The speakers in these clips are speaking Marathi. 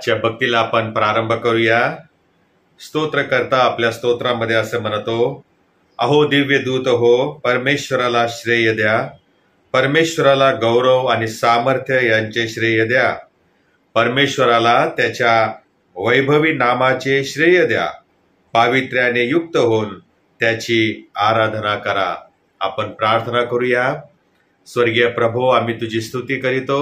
आजच्या भक्तीला आपण प्रारंभ करूया। स्तोत्रकर्ता आपल्या स्तोत्रामध्ये असं म्हणतो, अहो दिव्य दूत हो, परमेश्वराला श्रेय द्या, परमेश्वराला गौरव आणि सामर्थ्य यांचे श्रेय द्या, परमेश्वराला त्याच्या वैभवी नामाचे श्रेय द्या, पावित्र्याने युक्त होऊन त्याची आराधना करा। आपण प्रार्थना करूया। स्वर्गीय प्रभू, आम्ही तुझी स्तुती करीतो,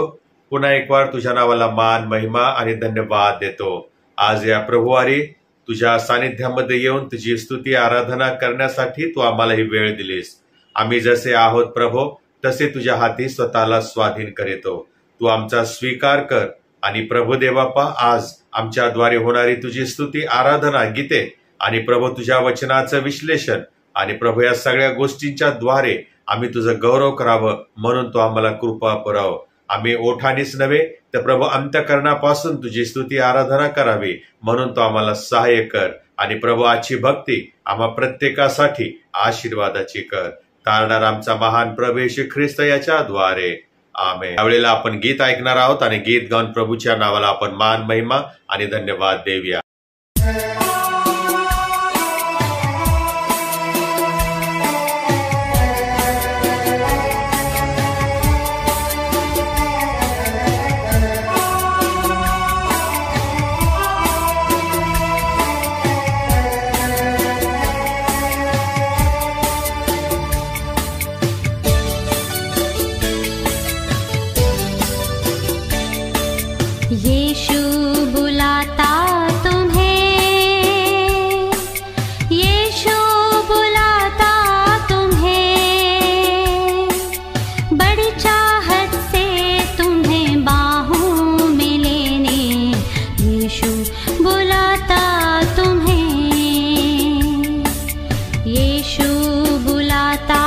पुन्हा एक बार तुझ्या नावाला मान, महिमा आणि धन्यवाद देतो। आज या प्रभुवारी तुझ्या सानिध्यामध्ये येऊन तुझी स्तुती आराधना करण्यासाठी तू आम्हाला ही वेळ दिलीस। आम्ही जसे आहोत प्रभू तसे तुझ्या हाती स्वतःला स्वाधीन करीतो। तू आमचा स्वीकार कर आणि प्रभू देवाप्पा, आज आमच्याद्वारे होणारी तुझी स्तुती आराधना, गीते आणि प्रभू तुझ्या वचनाचं विश्लेषण आणि प्रभू या सगळ्या गोष्टींच्या द्वारे आम्ही तुझं गौरव करावं म्हणून तू आम्हाला कृपा पुराव। आम्ही ओठानीच नव्हे तर प्रभू अंतःकरणापासून तुझी स्तुती आराधना करावी म्हणून तो आम्हाला सहाय्य कर आणि प्रभू आजची भक्ती आम्हा प्रत्येकासाठी आशीर्वादाची कर। तारणार आमचा महान प्रभू येशू ख्रिस्त याच्याद्वारे, आमेन। यावेळेला आपण गीत ऐकणार आहोत आणि गीत गाऊन प्रभूच्या नावाला आपण मान, महिमा आणि धन्यवाद देऊया। यीशु बुलाता तुम्हें, यीशु बुलाता तुम्हें, बड़ी चाहत से तुम्हें बाहों में लेने, यीशु बुलाता तुम्हें, यीशु बुलाता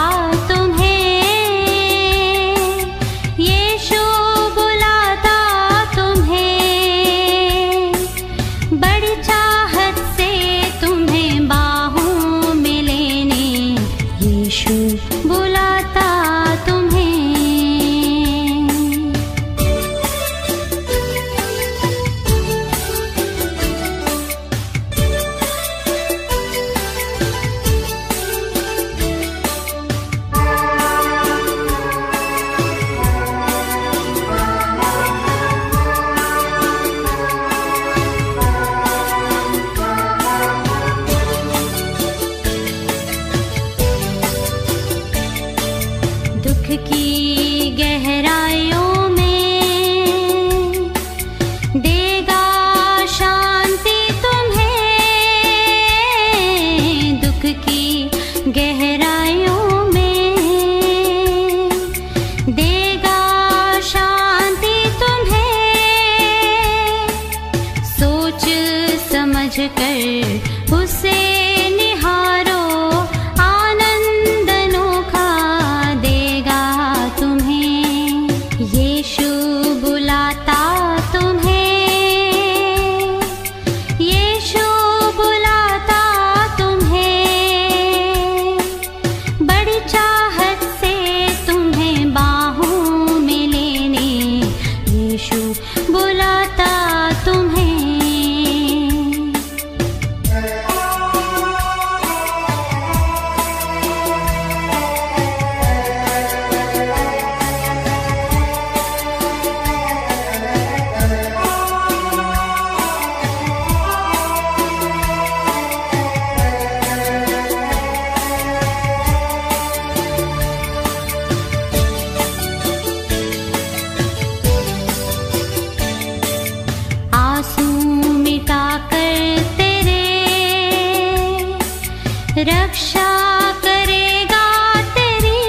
तुम्हें, यीशु बड़ी चाहत से तुम्हें बाहों में लेने, यीशु बुलाता तुम्हें। दुख की गहराइयों में देगा शांति तुम्हें, दुख की गहराइयों में देगा शांति तुम्हें, सोच समझ कर उसे निहारो, आनंद अनोखा देगा तुम्हें, यीशु बुलाता तुम्हें, यीशु बुलाता तुम्हें, बड़ी चाहत से तुम्हें बाहों में लेने, यीशु बुलाता तुम्हें। आंसू मिटाकर तेरे रक्षा करेगा तेरी,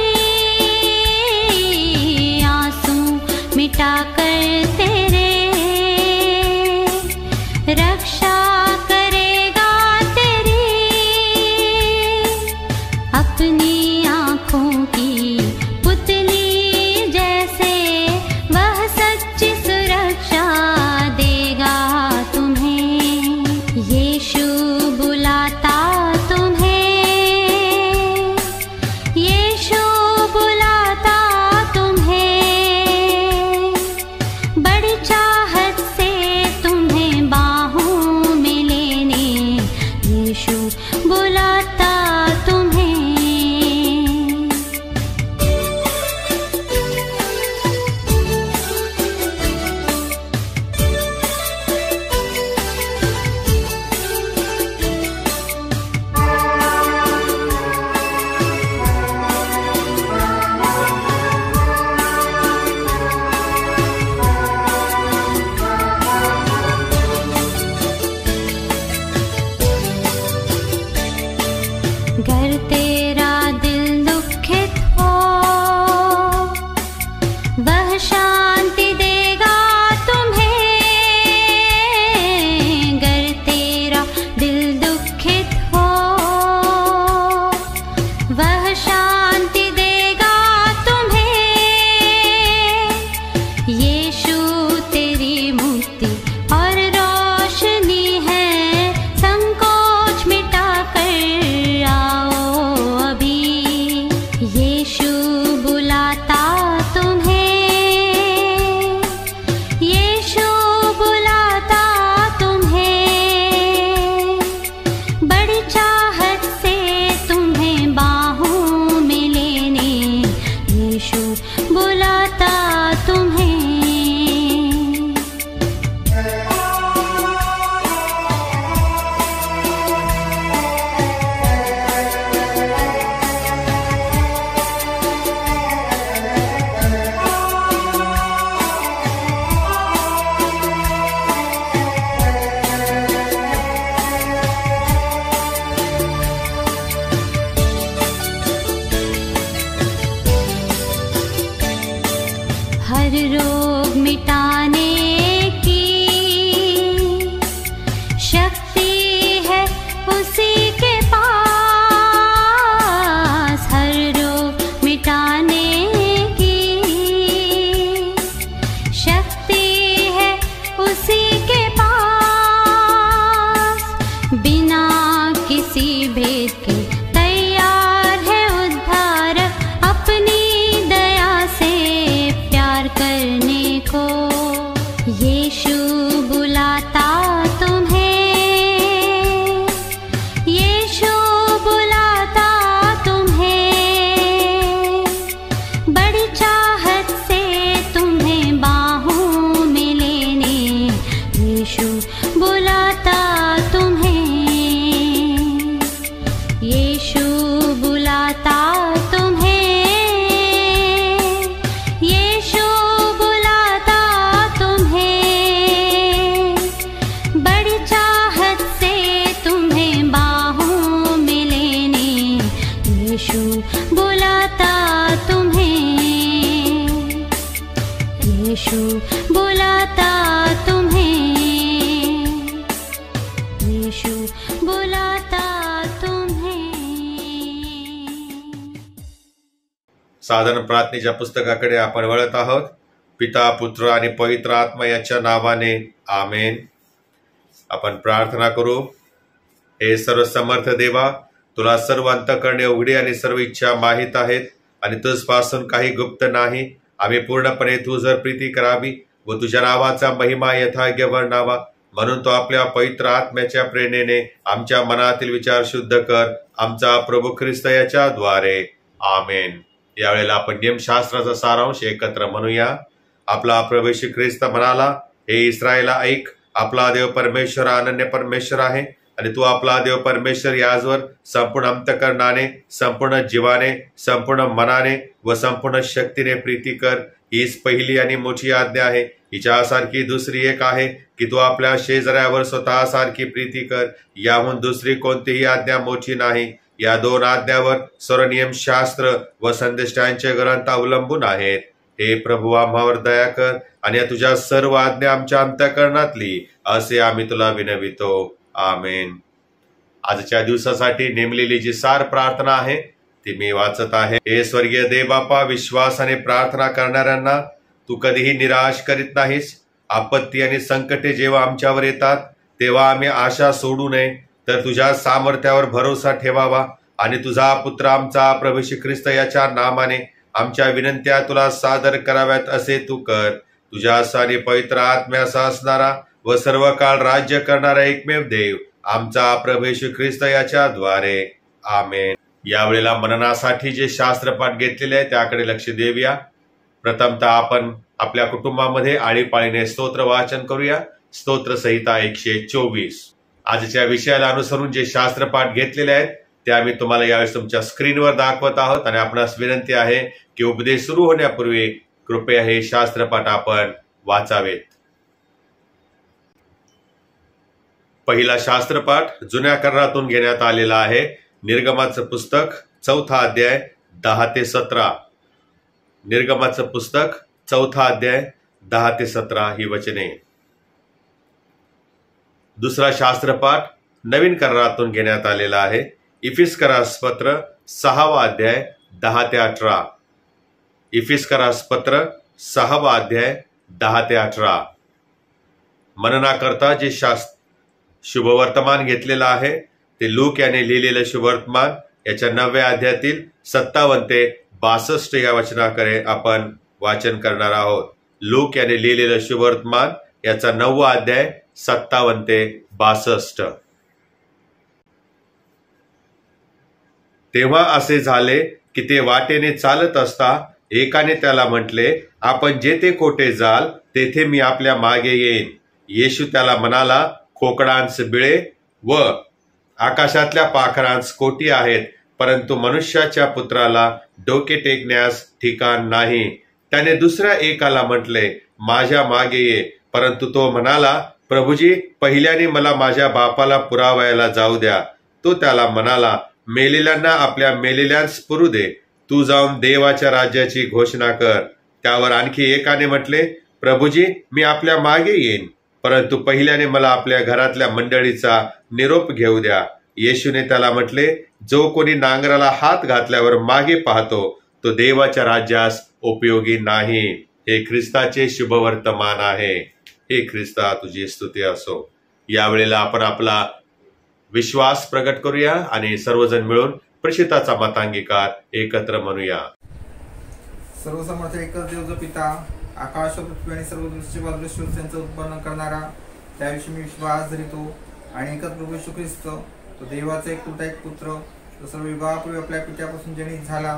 आंसू मिटाकर तेरे रक्षा करेगा तेरी, अपनी आँखों की पुतली जैसे वह सच्ची सुरक्षा देगा तुम्हें, यीशु बुलाता तुम्हें, यीशु बुलाता तुम्हें, बड़ी चाहत से तुम्हें यीशु बुलाता तुम्हें, यीशु बुलाता तुम्हें, यीशु बुलाता तुम्हें। साधारण प्रार्थनेच्या पुस्तकाकडे आपण वळत आहोत. पिता, पुत्र आणि पवित्र आत्मा याच्या नावाने आमेन. आपण प्रार्थना करू. हे सर्वसमर्थ देवा, तुला सर्व अंतःकरणे उघडी आणि सर्व इच्छा माहीत आहेत आणि तुझपासून काही गुप्त नाही. आम्ही पूर्णपणे तू जर प्रीती करावी व तुझ्या नावाचा महिमा यथायोग्य वर्णावा म्हणून तो आपल्या पवित्र आत्म्याच्या प्रेरणेने आमच्या मनातील विचार शुद्ध कर. आमचा प्रभू ख्रिस्त याच्या द्वारे आमेन. यावेळेला आपण नियमशास्त्राचा सारांश एकत्र म्हणूया. आपला प्रभू येशू ख्रिस्त म्हणाला, हे इस्रायला ऐक, आपला देव परमेश्वर अनन्य परमेश्वर आहे आणि तू आपला देव परमेश्वर याजवर संपूर्ण अंतःकरणाने, संपूर्ण जीवाने, संपूर्ण मनाने व संपूर्ण शक्तीने प्रीती कर. हीच पहिली आणि मोठी आज्ञा आहे. हिच्यासारखी दुसरी एक आहे की तू आपल्या शेजाऱ्यावर स्वतःसारखी प्रीती कर. याहून दुसरी कोणतीही आज्ञा मोठी नाही. या दोन आज्ञावर सर्व नियमशास्त्र व संदेष्टांचे ग्रंथ अवलंबून आहेत. हे प्रभू, आम्हावर दया कर आणि या तुझ्या सर्व आज्ञा आमच्या अंतःकरणातली असे आम्ही तुला विनवितो. आमेन. आजच्या दिवसासाठी नेमलेली जी सार प्रार्थना आहे ती मी वाचत आहे. हे स्वर्गीय देव बापा, विश्वासाने प्रार्थना करणाऱ्यांना तू कधीही निराश करीत नाहीस. आपत्ती आणि संकटे जेव्हा आमच्यावर येतात तेव्हा आम्ही आशा सोडू नये, तर तुझ्या सामर्थ्यावर भरोसा ठेवावा आणि तुझा पुत्र आमचा प्रभू येशू ख्रिस्त याच्या नामाने आमच्या विनंत्या तुला सादर कराव्यात असे तू कर. तुझ्या आणि पवित्र आत्म्याचा असणारा व सर्व काळ राज्य करणारा एकमेव देव आमचा प्रभू येशू ख्रिस्त याच्या द्वारे आमेन. यावेळेला मननासाठी जे शास्त्रपाठ घेतलेले आहे त्याकडे लक्ष देऊया. प्रथमतः आपण आपल्या कुटुंबामध्ये आळीपाळीने स्तोत्र वाचन करूया. स्तोत्र संहिता 124. आजच्या विषयाला अनुसरून जे शास्त्रपाठ घेतलेले आहेत ते आम्ही तुम्हाला यावेळेस तुमच्या स्क्रीनवर दाखवत आहोत आणि आपणास विनंती आहे की उपदेश सुरू होण्यापूर्वी कृपया हे शास्त्रपाठ आपण वाचावेत. पहिला शास्त्रपाठ जुन्या करारातून घेण्यात आलेला आहे. निर्गमाचं पुस्तक 4था अध्याय 10 ते 17. निर्गमाचं पुस्तक 4था अध्याय 10 ते 17 ही वचने. दुसरा शास्त्रपाठ नवीन करारातून घेण्यात आलेला आहे. इफिस्करास पत्र 6वा अध्याय 10 ते 18. इफिस्करास पत्र 6वा अध्याय 10 ते 18. मननाकरता जे शुभवर्तमान घेतलेलं आहे ते लूक याने लिहिलेलं शुभवर्तमान याच्या 9व्या अध्यायातील 57 ते 62 या वचनाकडे आपण वाचन करणार आहोत. लूक याने लिहिलेलं शुभवर्तमान याचा 9वा अध्याय 57 ते 62. तेव्हा असे झाले की ते वाटेने चालत असता एकाने त्याला म्हटले, आपण जेथे कोठे जाल तेथे मी आपल्या मागे येईन. येशू त्याला म्हणाला, खोकडांस बिळे व आकाशातल्या पाखरांस कोटी आहेत, परंतु मनुष्याच्या पुत्राला डोके टेकण्यास ठिकाण नाही. त्याने दुसऱ्या एकाला म्हटले, माझ्या मागे ये. परंतु तो म्हणाला, प्रभुजी, पहिल्याने मला माझ्या बापाला पुरावायला जाऊ द्या. तो त्याला म्हणाला, मेलेल्यांना आपल्या मेलेल्यांस पुरू दे. तू जाऊन देवाच्या राज्याची घोषणा कर. त्यावर आणखी एकाने म्हटले, प्रभुजी, मी आपल्या मागे येईन, परंतु पहिल्याने मला आपल्या घरातल्या मंडळीचा निरोप घेऊ द्या. येशूने त्याला म्हटले, जो कोणी नांगराला हात घातल्यावर मागे पाहतो तो देवाच्या राज्यास उपयोगी नाही. हे ख्रिस्ताचे शुभवर्तमान आहे. हे ख्रिस्ता, तुझी स्तुती असो. यावेळेला आपण आपला विश्वास प्रगट करूया आणि सर्वजण मिळून प्रशिताचा मतांगीकार एकत्र म्हणूया. सर्वसमर्थ एकच देव जो पिता, आकाश पृथ्वी आणि सर्व दृश्य त्यांचं उत्पन्न करणारा, त्याविषयी मी विश्वास धरितो. आणि एकच प्रभू येशू ख्रिस्त, तो देवाचा एकुलता एक पुत्र, तो सर्व युगापूर्वी आपल्या पित्यापासून जनित झाला.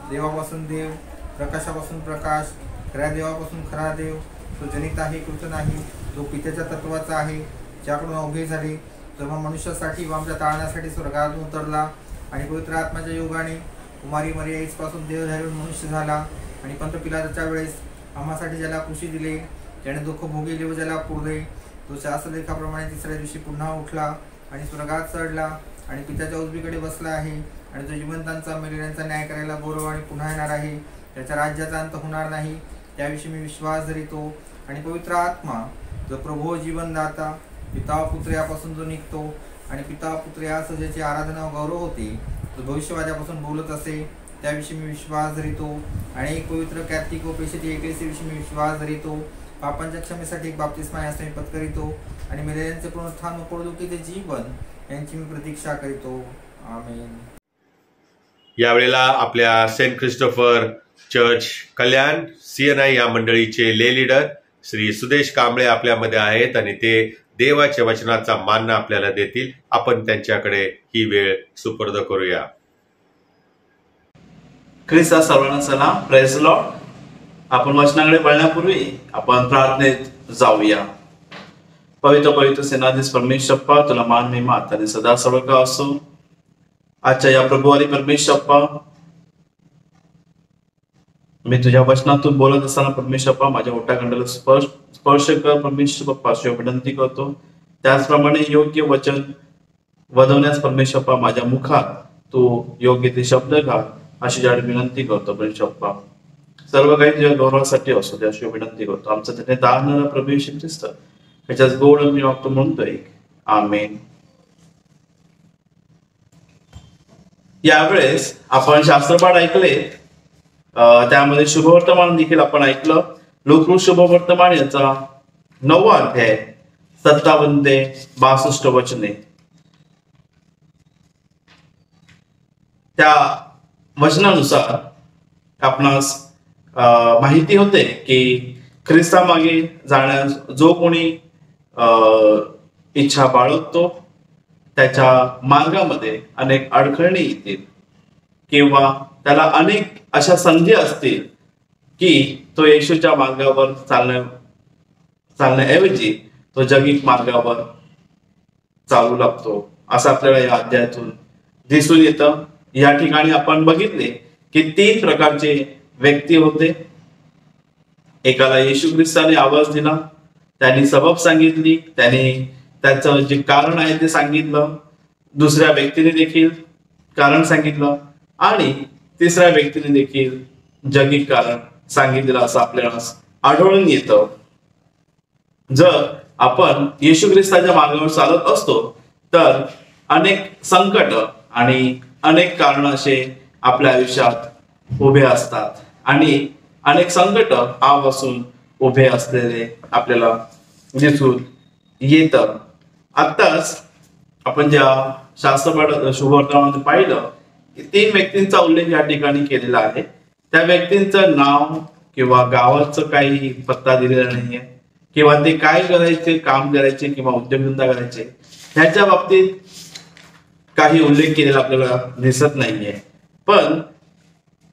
देवापासून देव, प्रकाशापासून प्रकाश, खऱ्या देवापासून खरा देव. तो जनित आहे, कृत नाही, जो पित्याच्या तत्वाचा आहे, ज्याकडून अवघे झाले, जेव्हा मनुष्यासाठी व आमच्या ताळण्यासाठी स्वर्गातून उतरला आणि पवित्र आत्म्याच्या योगाने कुमारी मरियाईपासून देवधारी मनुष्य झाला. आणि पंत पिलाताच्या वेळेस आम्हासाठी ज्याला खुशी दिले, ज्याने दुःख भोगिले व ज्याला पुरले, तो शास्त्रलेखाप्रमाणे तिसऱ्या दिवशी पुन्हा उठला आणि स्वर्गात चढला आणि पित्याच्या उजवीकडे बसला आहे आणि तो जिवंतांचा मेलेल्यांचा न्याय करायला गौरव आणि पुन्हा येणार आहे. त्याच्या राज्याचा अंत होणार नाही, त्याविषयी मी विश्वास धरितो. आणि पवित्र आत्मा जो प्रभू जीवनदाता पिता पुत्र यापासून जो निघतो आणि पिता पुत्र यासह ज्याची आराधना व गौरव होते, तो भविष्यवाद्यापासून बोलत असे, त्याविषयी मी विश्वास धरितो. आणि एक पवित्र कॅथलिक व पेशती एकलेसीविषयी मी विश्वास धरितो. पापांच्या क्षमेसाठी एक बाप्तिस्मा यास मी पत्करितो. आणि मेलेल्यांचे पुनरुत्थान व पोटदुखीचे जीवन यांची मी प्रतीक्षा करीतो. आमेन. यावेळेला आपल्या सेंट क्रिस्टोफर चर्च कल्याण CNI या मंडळीचे ले लीडर श्री सुदेश कांबळे आपल्यामध्ये आहेत आणि ते देवाच्या वचनाचा मानना आपल्याला देतील. आपण त्यांच्याकडे ही वेळ सुपूर्द करूया. ख्रिस्ता सर्वांना सलाम. Praise Lord. आपण वचनाकडे वळण्यापूर्वी आपण प्रार्थनेत जाऊया. पवित्र पवित्र सेनाधीश परमेश्वरप्पा, तुला मान महिमा आणि सदा सर्व का असो. आजच्या या प्रभुवारी परमेश्वरप्पा, मी तुझ्या वचनातून बोलत असताना परमेश्वरप्पा माझ्या ओठाखंडाला स्पर्श कर. परमेश्वरप्पा विनंती करतो, त्याचप्रमाणे योग्य वचन वधवण्यास परमेश्वरप्पा माझ्या मुखात तू योग्य ते शब्द घाल अशी ज्या विनंती करतो. परमेश्वरप्पा सर्व काही तुझ्या गौरवासाठी असो त्याशी विनंती करतो. आमचं त्याने दाहणारा प्रभू येशू ख्रिस्त त्याच्याच गोड मी वागतो म्हणतोय. आमेन. यावेळेस आपण शास्त्रपाठ ऐकले, त्यामध्ये शुभवर्तमान देखील आपण ऐकलं. लोकरूप शुभवर्तमान याचा 9वा अध्याय 57 ते 62 वचने. त्या वचनानुसार आपणास माहिती होते की ख्रिस्तामागे जाण्यास जो कोणी इच्छा बाळगतो त्याच्या मार्गामध्ये अनेक अडखळणी येतील किंवा त्याला अनेक अशा संधी असतील की तो येशूच्या मार्गावर चालण्याऐवजी तो जगिक मार्गावर चालू लागतो असं आपल्याला या अध्यायातून दिसून येतं. या ठिकाणी आपण बघितले की 3 प्रकारचे व्यक्ती होते. एकाला येशू ख्रिस्ताने आवाज दिला, त्यांनी सबब सांगितली, त्यांनी त्याचं जे कारण आहे ते सांगितलं. दुसऱ्या व्यक्तीने देखील कारण सांगितलं आणि तिसऱ्या व्यक्तीने देखील जगिक कारण सांगितलेलं असं आपल्याला आढळून येतं. जर आपण येशू ख्रिस्ताच्या मार्गावर चालत असतो तर अनेक संकट आणि अनेक कारण असे आपल्या आयुष्यात उभे असतात आणि अनेक संकट आपासून उभे असलेले आपल्याला दिसून येतं. आत्ताच आपण ज्या शास्त्रपाठ शुभवर्तमानामध्ये पाहिलं की 3 व्यक्तींचा उल्लेख या ठिकाणी केलेला आहे. त्या व्यक्तींचं नाव किंवा गावाचं काही पत्ता दिलेला नाहीये किंवा ते काय करायचे, काम करायचे किंवा उद्योगधंदा करायचे ह्याच्या बाबतीत काही उल्लेख केलेला आपल्याला दिसत नाहीये. पण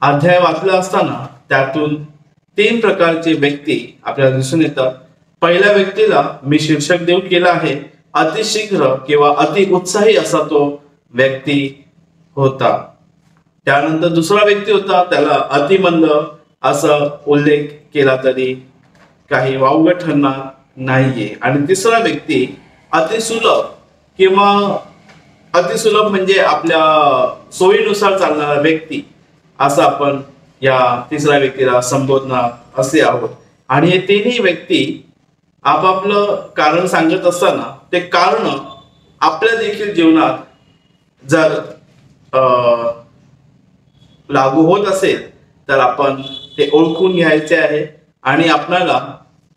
अध्याय वाचला असताना त्यातून 3 प्रकारचे व्यक्ती आपल्याला दिसून येतात. पहिल्या व्यक्तीला मी शीर्षक देऊ केलं आहे अतिशीघ्र किंवा अति उत्साही असा तो व्यक्ती होता. त्यानंतर दुसरा व्यक्ती होता, त्याला अतिमंद असा उल्लेख केला तरी काही वावगं ठरणार नाहीये. आणि तिसरा व्यक्ती अतिसुलभ किंवा अतिसुलभ म्हणजे आपल्या सोयीनुसार चालणारा व्यक्ती असं आपण या तिसऱ्या व्यक्तीला संबोधणार असे आहोत. आणि हे 3ही व्यक्ती आपापलं कारण सांगत असताना ते कारण आपल्या देखील जीवनात जर लागू होत असेल तर आपण ते ओळखून घ्यायचे आहे आणि आपल्याला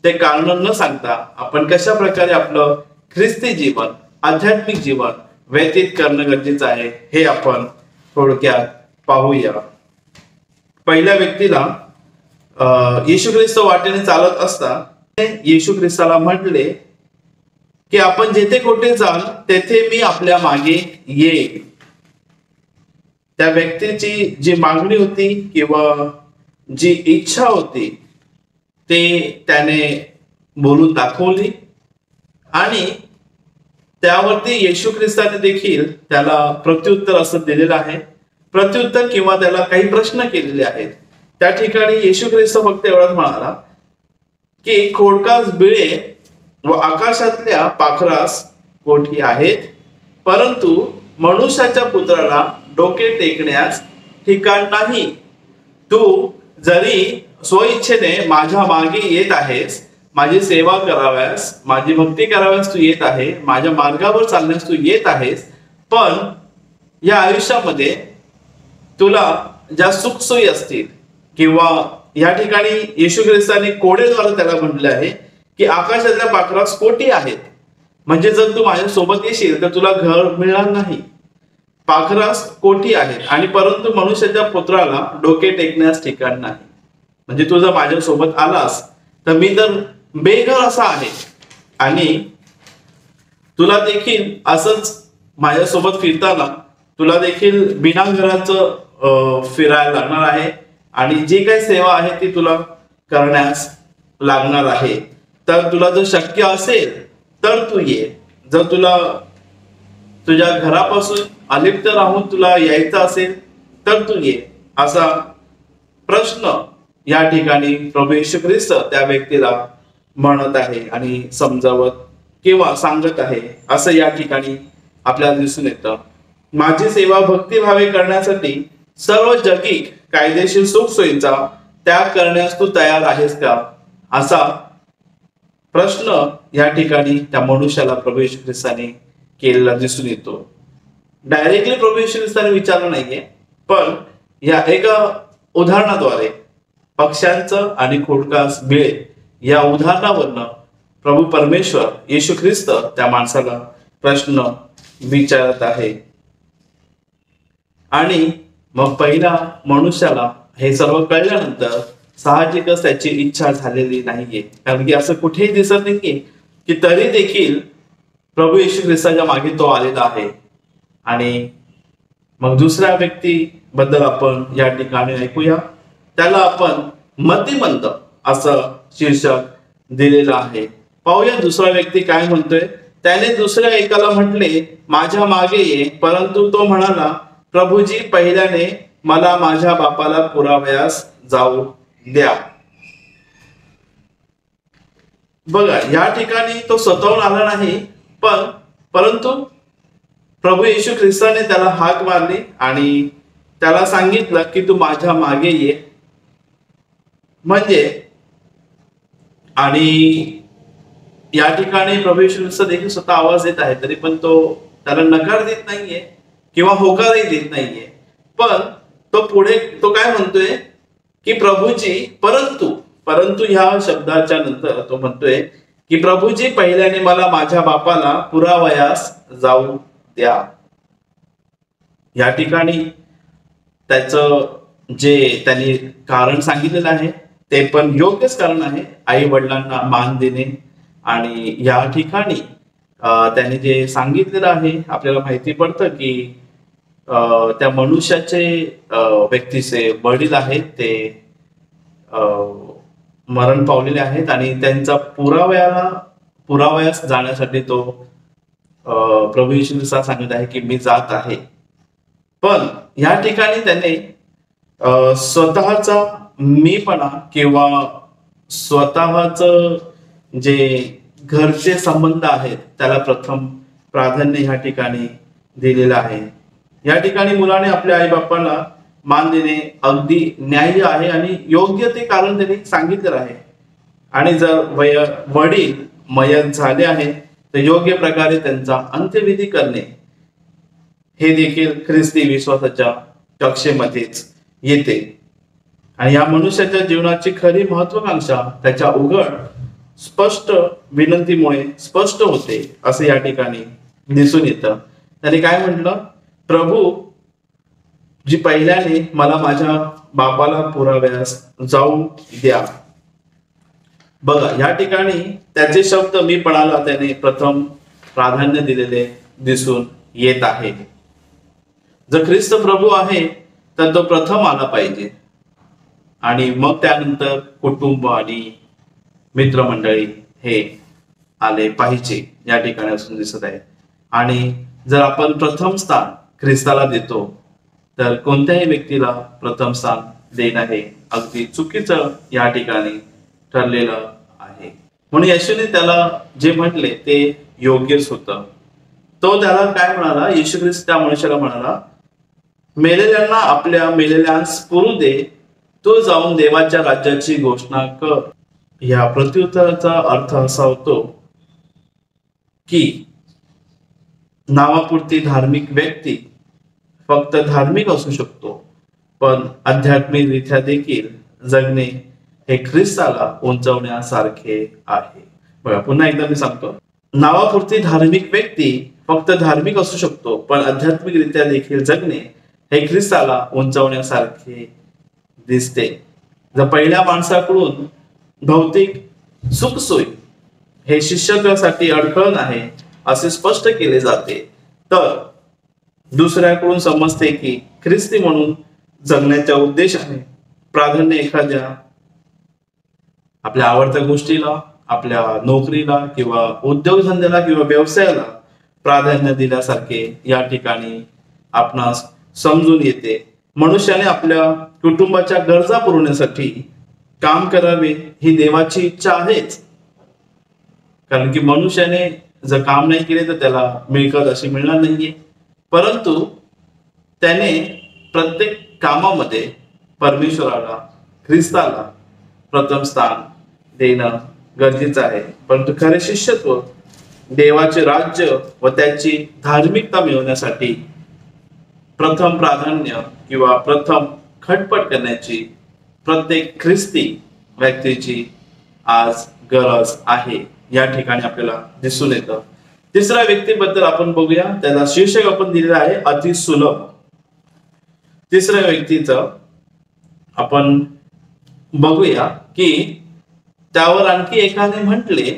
ते कारण न सांगता आपण कशा प्रकारे आपलं ख्रिस्ती जीवन, आध्यात्मिक जीवन व्यतीत करणं गरजेचं आहे हे आपण थोडक्यात पाहूया. पहिल्या व्यक्तीला येशू ख्रिस्त वाटेने चालत असता येशू ख्रिस्ताला म्हटले की आपण जेथे कोठे जाल तेथे मी आपल्या मागे येईल. त्या व्यक्तीची जी मागणी होती किंवा जी इच्छा होती ते त्याने बोलून दाखवली आणि त्यावरती येशू ख्रिस्ताने देखील त्याला प्रत्युत्तर असं दिलेलं आहे. प्रत्युत्तर किंवा त्याला काही प्रश्न केलेले आहेत. त्या ठिकाणी येशू ख्रिस्त फक्त एवढंच म्हणाला की खोडकास बिळे व आकाशातल्या पाखरास कोठी आहेत, परंतु मनुष्याच्या पुत्राला डोके टेकण्यास ठिकाण नाही. तू जरी स्वइच्छेने माझ्या मागे येत आहेस, माझी सेवा कराव्यास, माझी भक्ती कराव्यास तू येत आहे, माझ्या मार्गावर चालण्यास तू येत आहेस, पण या आयुष्यामध्ये तुला ज्या सुखसोयी असतील, किंवा या ठिकाणी येशू ख्रिस्ताने कोडेद्वारा त्याला म्हटले आहे की आकाशातल्या पाखरास कोटी आहेत. म्हणजे जर तू माझ्या सोबत येशील तर तुला घर मिळणार नाही. पाखरास कोटी आहेत आणि परंतु मनुष्याच्या पुत्राला डोके टेकण्यास ठिकाण नाही. म्हणजे तू जर माझ्या सोबत आलास तर मी तर बेघर असा आहे आणि तुला देखील असंच माझ्यासोबत फिरताना तुला देखील बिना घराचं फिरायला लागणार आहे आणि जी काही सेवा आहे ती तुला करण्यास लागणार आहे. तर तुला जर शक्य असेल तर तू ये. जर तुला तुझ्या घरापासून अलिप्त राहून तुला यायचं असेल तर तू ये. असा प्रश्न या ठिकाणी प्रभू येशू ख्रिस्त त्या व्यक्तीला म्हणत आहे आणि समजावत किंवा सांगत आहे असं या ठिकाणी आपल्याला दिसून येतं. माझी सेवा भक्तिभावे करण्यासाठी सर्व जगिक कायदेशीर सुखसोयींचा त्याग करण्यास तू तयार आहेस का, असा प्रश्न या ठिकाणी त्या मनुष्याला प्रभू येशू ख्रिस्ताने केलेला दिसून येतो. डायरेक्टली प्रभू येशू ख्रिस्ताने विचारलं नाहीये, पण या एका उदाहरणाद्वारे पक्ष्यांचं आणि खोडकास बिळे या उदाहरणावरनं प्रभू परमेश्वर येशू ख्रिस्त त्या माणसाला प्रश्न विचारत आहे. आणि मग पहिला मनुष्याला हे सर्व कळल्यानंतर साहजिकच त्याची इच्छा झालेली नाहीये, कारण की असं कुठेही दिसत नाहीये की तरी देखील प्रभू येशू ख्रिस्ताच्या मागे तो आलेला आहे. आणि मग दुसऱ्या व्यक्तीबद्दल आपण या ठिकाणी ऐकूया. त्याला आपण मतिमंद असं शीर्षक दिलेलं आहे. पाहूया दुसरा व्यक्ती काय म्हणतोय. त्याने दुसऱ्या एकाला म्हटले, माझ्या मागे ये, परंतु तो म्हणाला, प्रभूजी, पहिल्याने मला माझ्या बापाला पुरावयास जाऊ द्या. बघा, या ठिकाणी तो स्वतःहून आला नाही, परंतु प्रभू येशू ख्रिस्ताने त्याला हाक मारली आणि त्याला सांगितलं की तू माझ्या मागे ये. म्हणजे आणि या ठिकाणी प्रभू येशू ख्रिस्त देखील स्वतः आवाज देत आहे, तरी पण तो त्याला नकार देत नाहीये किंवा होकारही देत नाहीये. पण तो पुढे तो काय म्हणतोय की प्रभूजी, परंतु ह्या शब्दाच्या नंतर तो म्हणतोय की प्रभूजी, पहिल्याने मला माझ्या बापाला पुरावयास जाऊ द्या. या ठिकाणी त्याचं जे त्यांनी कारण सांगितलेलं आहे ते पण योग्यच कारण आहे. आई वडिलांना मान देणे. आणि या ठिकाणी त्यांनी जे सांगितलेलं आहे आपल्याला माहिती पडतं की त्या मनुष्याचे व्यक्तीचे वडील आहेत ते मरण पावलेले आहेत आणि त्यांचा पुरावयास जाण्यासाठी तो प्रभू येशू ख्रिस्त सांगत आहे की मी जात आहे. पण या ठिकाणी त्याने स्वतःचा मीपणा किंवा स्वतःच जे घरचे संबंध आहेत त्याला प्रथम प्राधान्य या ठिकाणी दिलेलं आहे. या ठिकाणी मुलाने आपल्या आई बापांना मान देणे अगदी न्याय्य आहे आणि योग्य ते कारण त्यांनी सांगितलेलं आहे. आणि जर वडील मयत झाले आहे तर योग्य प्रकारे त्यांचा अंत्यविधी करणे हे देखील ख्रिस्ती विश्वासाच्या कक्षेमध्येच येते. आणि या मनुष्याच्या जीवनाची खरी महत्वाकांक्षा त्याच्या उघड स्पष्ट विनंतीमुळे स्पष्ट होते असं या ठिकाणी दिसून येतं. त्याने काय म्हटलं, प्रभू जी पहिल्याने मला माझ्या बापाला पुराव्यास जाऊ द्या. बघा, या ठिकाणी त्याचे शब्द मी पणाला त्याने प्रथम प्राधान्य दिलेले दिसून येत आहे. जर ख्रिस्त प्रभू आहे तर तो प्रथम आला पाहिजे आणि मग त्यानंतर कुटुंब आणि मित्रमंडळी हे आले पाहिजे या ठिकाणी असून दिसत आहे. आणि जर आपण प्रथम स्थान ख्रिस्ताला देतो तर कोणत्याही व्यक्तीला प्रथम स्थान देणं हे अगदी चुकीचं या ठिकाणी ठरलेलं आहे. म्हणून येशूने त्याला जे म्हटले ते योग्यच होतं. तो त्याला काय म्हणाला, येशू ख्रिस्त त्या मनुष्याला म्हणाला मेलेल्यांना आपल्या मेलेल्यांस पुरू दे, तो जाऊन देवाच्या राज्याची घोषणा कर. या प्रत्युत्तराचा अर्थ असा होतो की नावापुरती धार्मिक व्यक्ती फक्त धार्मिक असू शकतो, पण आध्यात्मिकरित्या देखील जगणे हे ख्रिस्ताला उंचवण्यासारखे आहे. बघा, पुन्हा एकदा मी सांगतो, नावापुरती धार्मिक व्यक्ती फक्त धार्मिक असू शकतो, पण आध्यात्मिकरित्या देखील जगणे हे ख्रिस्ताला उंचवण्यासारखे दिसते. जर पहिल्या माणसाकडून भौतिक सुखसोयी हे शिष्यत्वासाठी अडखळ आहे असे स्पष्ट केले जाते, तर दुसऱ्याकडून समजते की ख्रिस्ती म्हणून जगण्याच्या उद्देशाने प्राधान्य एखाद्या आपल्या आवडत्या गोष्टीला, आपल्या नोकरीला किंवा उद्योगधंद्याला किंवा व्यवसायाला प्राधान्य दिल्यासारखे या ठिकाणी आपणास समजून येते. मनुष्याने आपल्या कुटुंबाच्या गरजा पुरवण्यासाठी काम करावे ही देवाची इच्छा आहेच, कारण की मनुष्याने जर काम नाही केले तर त्याला मिळकत अशी मिळणार नाहीये. परंतु त्याने प्रत्येक कामामध्ये परमेश्वराला, ख्रिस्ताला प्रथम स्थान देणं गरजेचं आहे. परंतु खरे शिष्यत्व देवाचे राज्य व त्याची धार्मिकता मिळवण्यासाठी प्रथम प्राधान्य किंवा प्रथम खटपट करण्याची प्रत्येक ख्रिस्ती व्यक्तीची आज गरज आहे, या ठिकाणी आपल्याला दिसून येतं. तिसऱ्या व्यक्तीबद्दल आपण बघूया. त्याला शीर्षक आपण दिलेलं आहे अति सुलभ. तिसऱ्या व्यक्तीचं आपण बघूया की त्यावर आणखी एकाने म्हटले,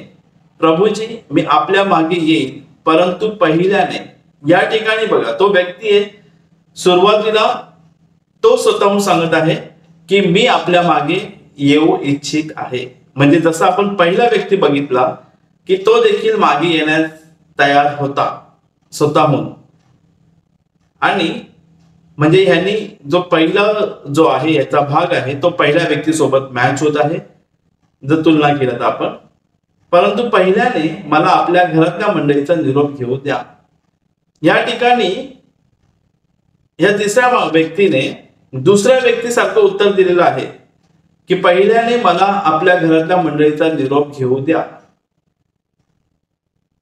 प्रभूजी मी आपल्या मागे येईल, परंतु पहिल्याने. या ठिकाणी बघा, तो व्यक्ती आहे, सुरुवातीला तो स्वतःहून सांगत आहे की मी आपल्या मागे येऊ इच्छित आहे. म्हणजे जसं आपण पहिला व्यक्ती बघितला की तो देखील मागे येण्यास तयार होता स्वतःहून. आणि म्हणजे ह्यांनी जो पहिला जो आहे याचा भाग आहे तो पहिल्या व्यक्तीसोबत मॅच होत आहे जर तुलना केलं तर आपण. परंतु पहिल्याने मला आपल्या घरातल्या मंडळीचा निरोप घेऊ द्या. या ठिकाणी या तिसऱ्या व्यक्तीने दुसऱ्या व्यक्तीसारखं उत्तर दिलेलं आहे की पहिल्याने मला आपल्या घरातल्या मंडळीचा निरोप घेऊ द्या.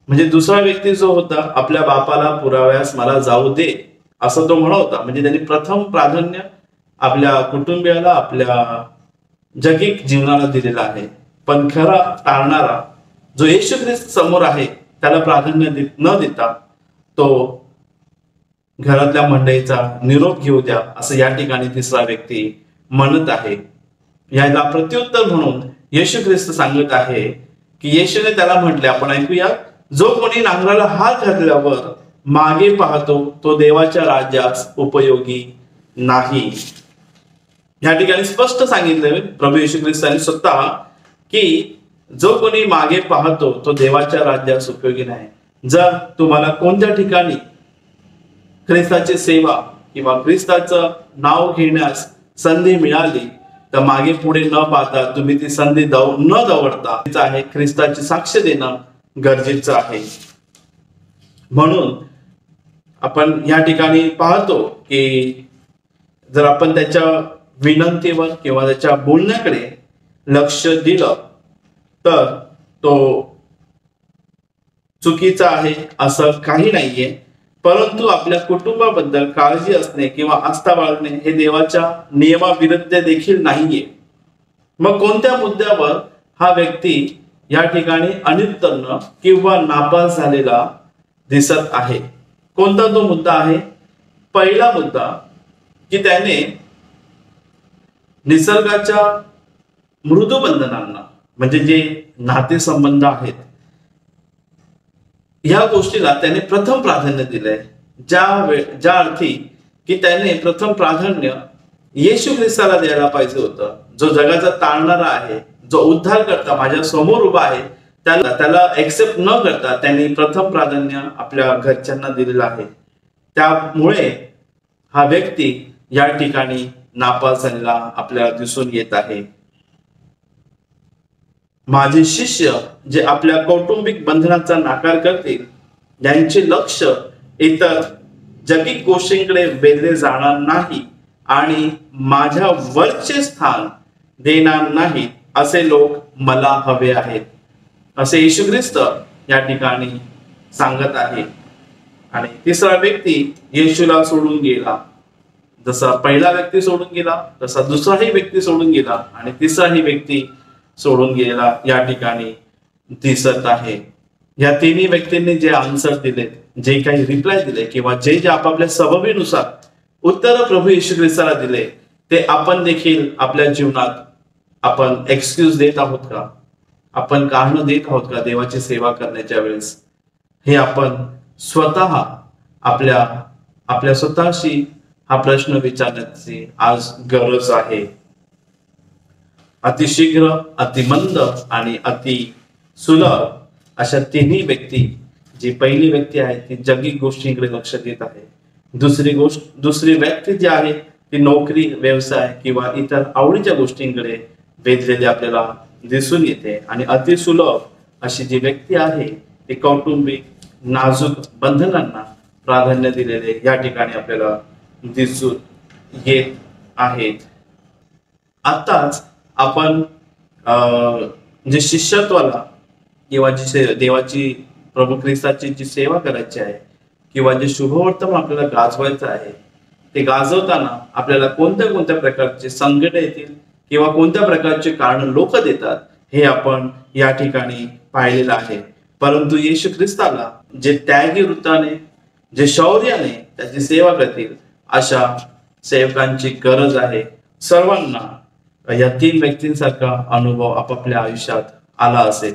म्हणजे दुसरा व्यक्ती जो होता, आपल्या बापाला पुराव्यास मला जाऊ दे असं तो म्हणत होता. म्हणजे त्यांनी प्रथम प्राधान्य आपल्या कुटुंबियाला, आपल्या जगिक जीवनाला दिलेला आहे. पण खरा टाळणारा जो येशू ख्रिस्त समोर आहे त्याला प्राधान्य न देता तो घरातल्या मंडळीचा निरोप घेऊ द्या असं या ठिकाणी तिसरा व्यक्ती म्हणत आहे. याला प्रत्युत्तर म्हणून येशू ख्रिस्त सांगत आहे की येशूने त्याला म्हटले, आपण ऐकूया, जो कोणी नांगराला हात घातल्यावर मागे पाहतो तो देवाच्या राज्यास उपयोगी नाही. या ठिकाणी स्पष्ट सांगितले प्रभू येशू ख्रिस्ताने स्वतः की जो कोणी मागे पाहतो तो देवाच्या राज्यास उपयोगी नाही. जर तुम्हाला कोणत्या ठिकाणी ख्रिस्ताची सेवा किंवा ख्रिस्ताचं नाव घेण्यास संधी मिळाली तर मागे पुढे न पाहता तुम्ही ती संधी न दवडता आहे ख्रिस्ताची साक्ष देणं गरजेचं आहे. म्हणून आपण या ठिकाणी पाहतो की जर आपण त्याच्या विनंतीवर किंवा त्याच्या बोलण्याकडे लक्ष दिलं तर तो चुकीचा आहे असं काही नाहीये. परंतु आपल्या कुटुंबाबद्दल काळजी असणे किंवा आस्था बाळगणे हे देवाच्या नियमाविरुद्ध देखील नाहीये. मग कोणत्या मुद्द्यावर हा व्यक्ती या ठिकाणी अनुत्तीर्ण किंवा नापास झालेला दिसत आहे? कोणता तो मुद्दा आहे? पहिला मुद्दा की त्याने निसर्गाच्या मृदू बंधनांना, म्हणजे जे नातेसंबंध आहेत, या गोष्टीला त्याने प्रथम प्राधान्य दिलंय. ज्या अर्थी की त्याने प्रथम प्राधान्य येशू ख्रिस्ताला द्यायला पाहिजे होतं, जो जगाचा तारणारा आहे, जो उद्धार करता माझ्या समोर उभा आहे, त्याला एक्सेप्ट न करता त्यांनी प्रथम प्राधान्य आपल्या घरच्यांना दिलेलं आहे. त्यामुळे हा व्यक्ती या ठिकाणी नापास झालेला आपल्याला दिसून येत आहे. माझे शिष्य जे आपल्या कौटुंबिक बंधनाचा नाकार करतील, यांचे लक्ष इतर जगिक गोष्टींकडे वेधले जाणार नाही आणि माझ्या वरचे स्थान देणार नाही असे लोक मला हवे आहेत, असे येशू ख्रिस्त या ठिकाणी सांगत आहे. आणि तिसरा व्यक्ती येशूला सोडून गेला. जसा पहिला व्यक्ती सोडून गेला तसा दुसराही व्यक्ती सोडून गेला आणि तिसराही व्यक्ती सोडून गेला या ठिकाणी दिसत आहे. या तिन्ही व्यक्तींनी जे आन्सर दिले, जे काही रिप्लाय दिले किंवा जे जे आपापल्या सबबीनुसार उत्तर प्रभू येशू ख्रिस्ताला दिले, ते आपण देखील आपल्या जीवनात आपण एक्सक्यूज देत आहोत का? आपण कारण देत आहोत का देवाची सेवा करण्याच्या वेळेस? हे आपण स्वतः आपल्या स्वतःशी हा प्रश्न विचारण्याची आज गरज आहे. अतिशीघ्र, अतिमंद आणि अति सुलभ अशा तिन्ही व्यक्ती, जी पहिली व्यक्ती आहे ती जगिक गोष्टींकडे लक्ष देत आहे. दुसरी व्यक्ती जी आहे ती नोकरी, व्यवसाय किंवा इतर आवडीच्या गोष्टींकडे वेधलेली आपल्याला दिसून येते. आणि अतिसुलभ अशी जी व्यक्ती आहे ती कौटुंबिक नाजूक बंधनांना प्राधान्य दिलेले या ठिकाणी आपल्याला दिसून येत आहेत. आताच आपण जे शिष्यत्वाला किंवा जी देवाची प्रभू ख्रिस्ताची जी सेवा करायची आहे किंवा जे शुभवर्तमान आपल्याला गाजवायचं आहे, ते गाजवताना आपल्याला कोणत्या कोणत्या प्रकारचे संकट येतील किंवा कोणत्या प्रकारचे कारण लोक देतात हे आपण या ठिकाणी पाहिलेलं आहे. परंतु येशू ख्रिस्ताला जे त्यागी वृत्ताने, जे शौर्याने त्याची सेवा करतील अशा सेवकांची गरज आहे. सर्वांना या तीन व्यक्तींसारखा अनुभव आपापल्या आयुष्यात आला असेल.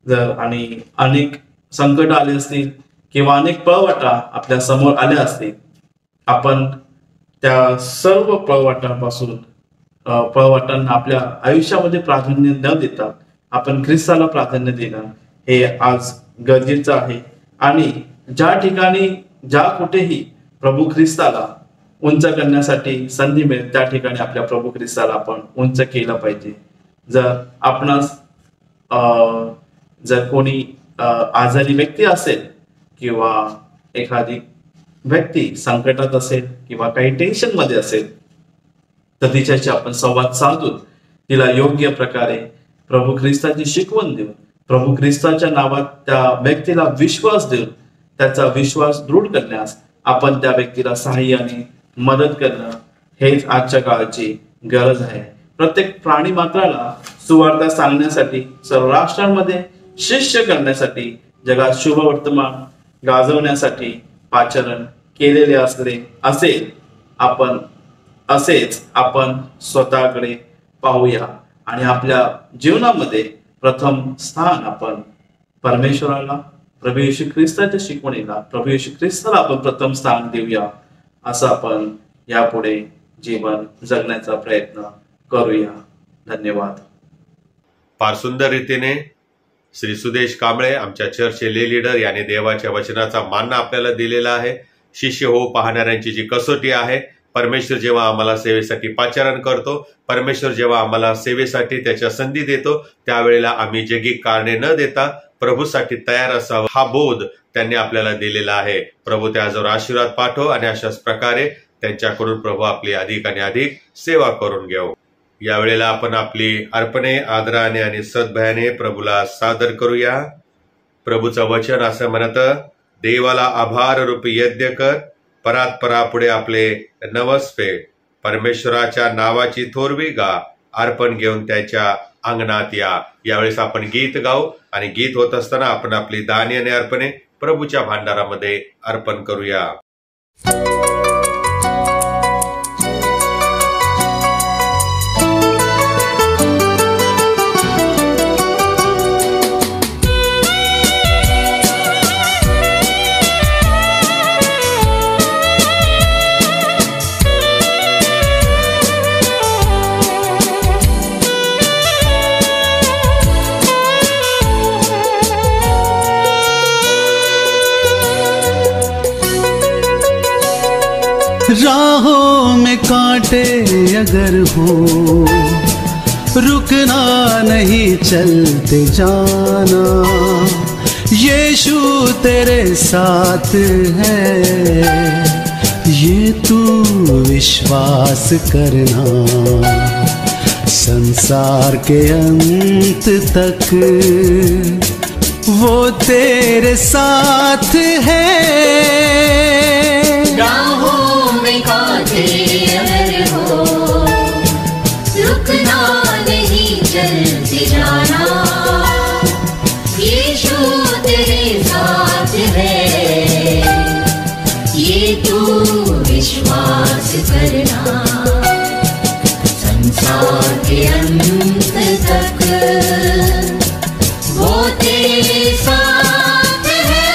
जर आणि अनेक संकट आले असतील किंवा अनेक पळवाटा आपल्या समोर आल्या असतील, आपण त्या सर्व पळवाटांना आपल्या आयुष्यामध्ये प्राधान्य न देता आपण ख्रिस्ताला प्राधान्य देणं हे आज गरजेचं आहे. आणि ज्या ठिकाणी ज्या कुठेही प्रभू ख्रिस्ताला उंच करण्यासाठी संधी मिळेल त्या ठिकाणी आपल्या प्रभू ख्रिस्ताला आपण उंच केलं पाहिजे. जर कोणी आजारी व्यक्ती असेल किंवा एखादी व्यक्ती संकटात असेल किंवा काही टेन्शन मध्ये असेल, तर तिच्याशी आपण संवाद साधून तिला योग्य प्रकारे प्रभू ख्रिस्ताची शिकवण देऊन, प्रभू ख्रिस्ताच्या नावात त्या व्यक्तीला विश्वास देऊन त्याचा विश्वास दृढ करण्यास आपण त्या व्यक्तीला सहाय्याने मदत करणं हेच आजच्या काळाची गरज आहे. प्रत्येक प्राणी मात्राला सुवार्ता सांगण्यासाठी, सर्व राष्ट्रांमध्ये शिष्य करण्यासाठी, जगात शुभ वर्तमान गाजवण्यासाठी पाचारण केलेले असेच आपण स्वतःकडे पाहूया आणि आपल्या जीवनामध्ये प्रथम स्थान आपण परमेश्वराला, प्रभू येशू ख्रिस्ताच्या शिकवणीला, प्रभू येशू ख्रिस्ताला आपण प्रथम स्थान देऊया. असं आपण यापुढे जीवन जगण्याचा प्रयत्न करूया. धन्यवाद. फार सुंदर रीतीने श्री सुदेश कांबळे आमच्या चर्चचे लीडर याने देवाच्या वचनाचा मानना आपल्याला दिलेला आहे. शिष्य हो पाहणाऱ्यांची जी कसोटी आहे, परमेश्वर जेव्हा आम्हाला सेवेसाठी पाचारण करतो, परमेश्वर जेव्हा आम्हाला सेवेसाठी त्याच्या संधी देतो, त्यावेळेला आम्ही जगिक कारणे न देता प्रभूसाठी तयार असावं हा बोध त्यांनी आपल्याला दिलेला आहे. प्रभू त्याजवळ आशीर्वाद पाठव आणि अशाच प्रकारे त्यांच्याकडून प्रभू आपली अधिक आणि अधिक सेवा करून घेऊ. यावेळेला आपण आपली अर्पणे आदराने आणि सद्भयाने प्रभूला सादर करूया. प्रभूचं वचन असं म्हणत, देवाला आभार रूपी यज्ञ कर, परात्परापुढे आपले नवस फेड, परमेश्वराच्या नावाची थोरवी गा, अर्पण घेऊन त्याच्या अंगणात या. यावेळेस आपण गीत गाऊ आणि गीत होत असताना आपण आपली दाने आणि अर्पणे प्रभूच्या भांडारामध्ये अर्पण करूया. राहों में कांटे अगर हो, रुकना नहीं चलते जाना, यीशु तेरे साथ है, ये तू विश्वास करना, संसार के अंत तक वो तेरे साथ है। राहों में कांटे अगर हो, रुकना नहीं, चलते जाना, यीशु तेरे साथ है, ये तू विश्वास करना, संसार के अंत तक वो तेरे साथ है।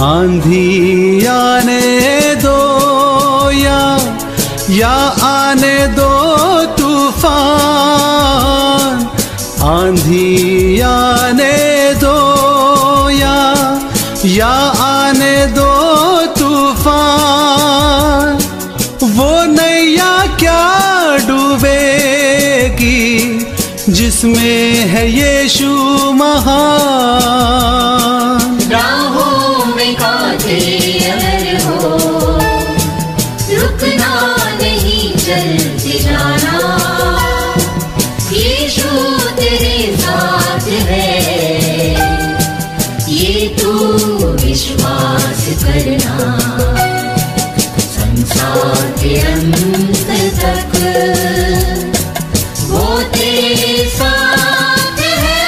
आंधी आने दो या आने दो तूफान, आंधी आने दो या आने दो तूफान, वो नैया क्या डूबेगी जिसमें है यीशु महान। राहों में कांटे अगर हो, रुकना नहीं, चलते जाना, यीशु तेरे साथ है, ये तू विश्वास करना, संसार के अंत तक वो तेरे साथ है।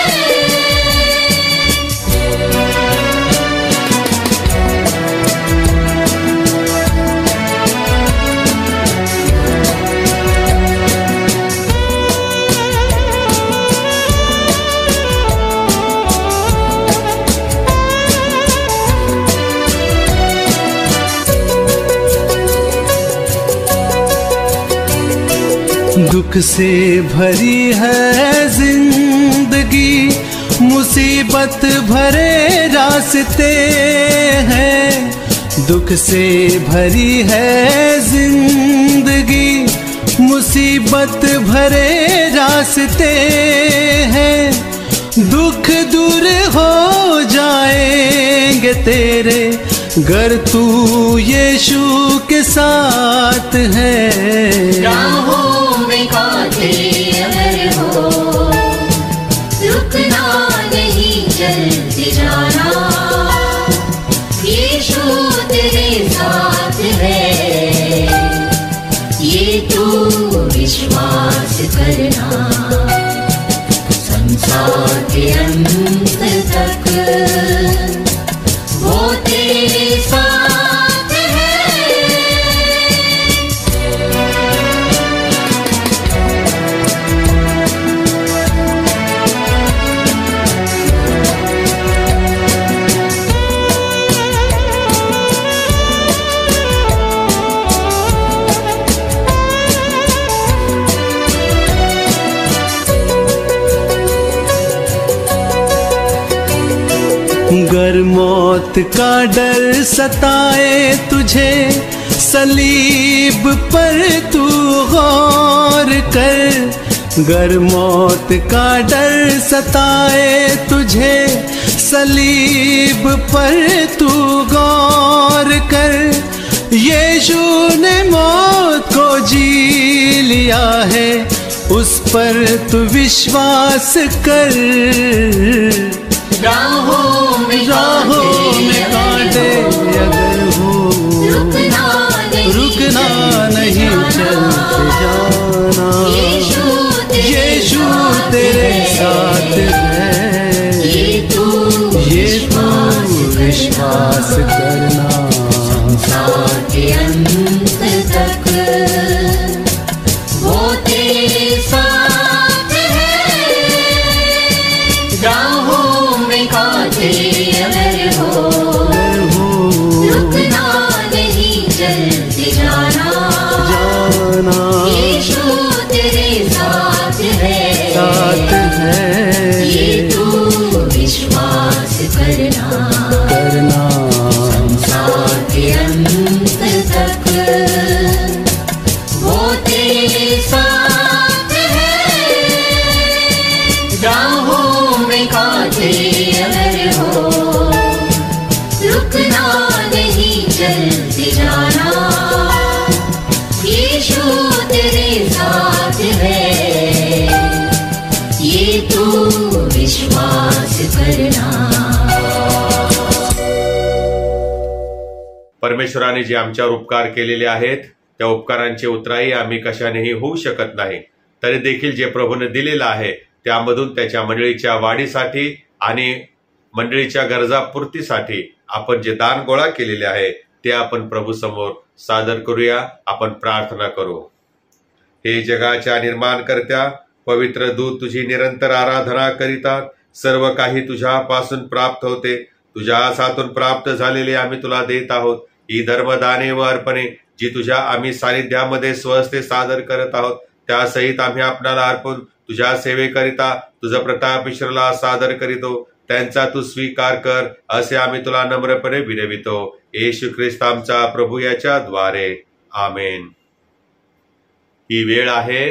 दुख से भरी है जिंदगी, मुसीबत भरे रास्ते हैं, दुख से भरी है जिंदगी, मुसीबत भरे रास्ते हैं, दुख दूर हो जाएंगे तेरे गर तू यीशु के साथ है। राहों में कांटे अगर हो, रुकना नहीं, चलते जाना, यीशु तेरे साथ है, ये तू विश्वास करना, संसार के अंत तक वो तेरे साथ है। गर मौत का डर सताए तुझे, सलीब पर तू गौर कर। गर मौत का डर सताए तुझे, सलीब पर तू गौर कर। यीशु ने मौत को जी लिया है, उस पर तू विश्वास कर। राहों में कांटे अगर हो, रुकना नहीं, चलते जाना, यीशु तेरे साथ है, ये तू विश्वास करना, संसार के अंत तक वो तेरे साथ है। राहों में कांटे अगर हो, रुकना नहीं, चलते जाना, यीशु तेरे साथ कांटे अगर हो, रुकना नहीं चलते जाना, यीशु तेरे साथ है, ये तू विश्वास करना। परमेश्वराने जे आमच्यावर उपकार केलेले आहेत त्या उपकारांची उतराई आम्ही कशानेही होऊ शकत नाही, तरी देखील जे प्रभूने दिलेलं आहे त्यामधून त्याच्या मंडळीच्या वाढीसाठी आणि मंडळीच्या गरजा पूर्तीसाठी आपण जे दान गोळा केलेले आहे ते आपण प्रभू समोर सादर करूया. आपण प्रार्थना करू. हे जगाच्या निर्माणकर्त्या पवित्र दूत तुझी निरंतर आराधना करीतात. सर्व काही तुझ्यापासून प्राप्त होते, तुझ्या हातून प्राप्त झालेले आम्ही तुला देत आहोत. ही धर्मदाने व अर्पणे जी तुझ्या आम्ही सानिध्यामध्ये स्वहस्ते सादर करत आहोत त्यासहित आम्ही आपणाला अर्पण तुझ्या सेवेकरिता तुझा प्रताप ईश्वराला सादर करीतो. त्यांचा तू स्वीकार कर असे आम्ही तुला नम्रपणे विनवितो. येशू ख्रिस्त आमचा प्रभू याच्या द्वारे. आमेन. ही वेळ आहे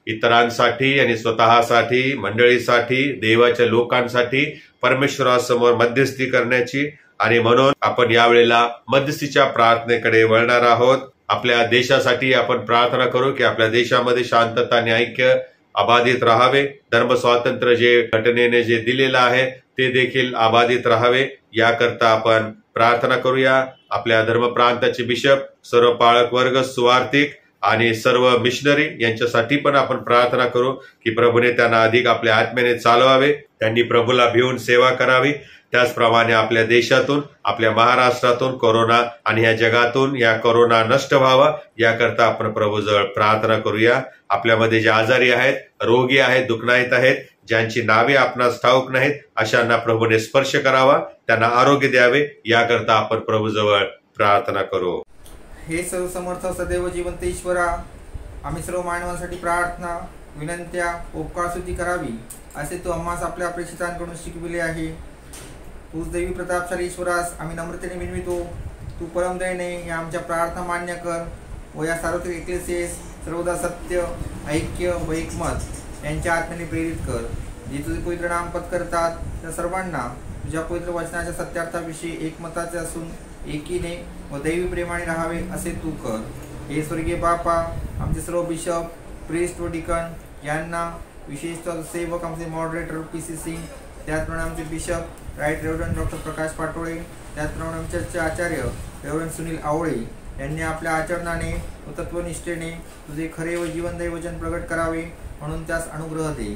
इतरांसाठी आणि स्वतःसाठी, मंडळीसाठी, देवाच्या लोकांसाठी परमेश्वरासमोर मध्यस्थी करण्याची, आणि म्हणून आपण यावेळेला मध्यस्थीच्या प्रार्थनेकडे वळणार आहोत. आपल्या देशासाठी आपण प्रार्थना करू की आपल्या देशामध्ये शांतता आणि ऐक्य अबाधित राहावे. धर्म स्वातंत्र्य जे घटनेने जे दिलेलं आहे ते देखील अबाधित राहावे याकरता आपण प्रार्थना करूया. आपल्या धर्म प्रांताचे बिशप, सर्व पाळक वर्ग, सुवार्थिक आणि सर्व मिशनरी यांच्यासाठी पण आपण प्रार्थना करू की प्रभूने त्यांना अधिक आपल्या आत्म्याने चालवावे, त्यांनी प्रभूला भिवून सेवा करावी. त्याचप्रमाणे आपल्या देशातून, आपल्या महाराष्ट्रातून कोरोना आणि ह्या जगातून या कोरोना नष्ट व्हावा याकरता आपण प्रभूजवळ प्रार्थना करूया. आपल्यामध्ये जे आजारी आहेत, रोगी आहेत, दुखनाईत आहेत, ज्यांची नावे आपणास ठाऊक नाहीत अशांना प्रभूने स्पर्श करावा, त्यांना आरोग्य द्यावे याकरता आपण प्रभूजवळ प्रार्थना करू. हे सर्व समर्थ सदैव जिवंत ईश्वरा, आम्ही सर्व मानवांसाठी प्रार्थना, विनंत्या, उपकार स्तुती करावी असे तू आम्हास आपल्या प्रेषितांकडून शिकविले आहे. तूच दैवी प्रतापशाली ईश्वरास आम्ही नम्रतेने विनवितो. तू परमदयेने या आमच्या प्रार्थना मान्य कर व या सार्वत्रिक एकलेसेस सर्वदा सत्य, ऐक्य व एकमत यांच्या आत्म्याने प्रेरित कर. जे तुझे पवित्र नामपद करतात त्या सर्वांना तुझ्या पवित्र वचनाच्या सत्यार्थाविषयी एकमताचे असून एकीने व दैवी प्रेमाने राहावे असे तू कर. हे स्वर्गीय बापा, आमचे सर्व बिशप, प्रिस्ट व डिकन यांना, विशेषतः सेवक आमचे मॉडरेटर PC सिंग, त्याचप्रमाणे आमचे बिशप राईट रेव्हरंड डॉक्टर प्रकाश पाटोळे, त्याचप्रमाणे आमचे आचार्य रेव्हरंड सुनील आवळे यांनी आपल्या आचरणाने व तत्वनिष्ठेने तुझे खरे व जीवनदायी वचन प्रगट करावे म्हणून त्यास अनुग्रह दे.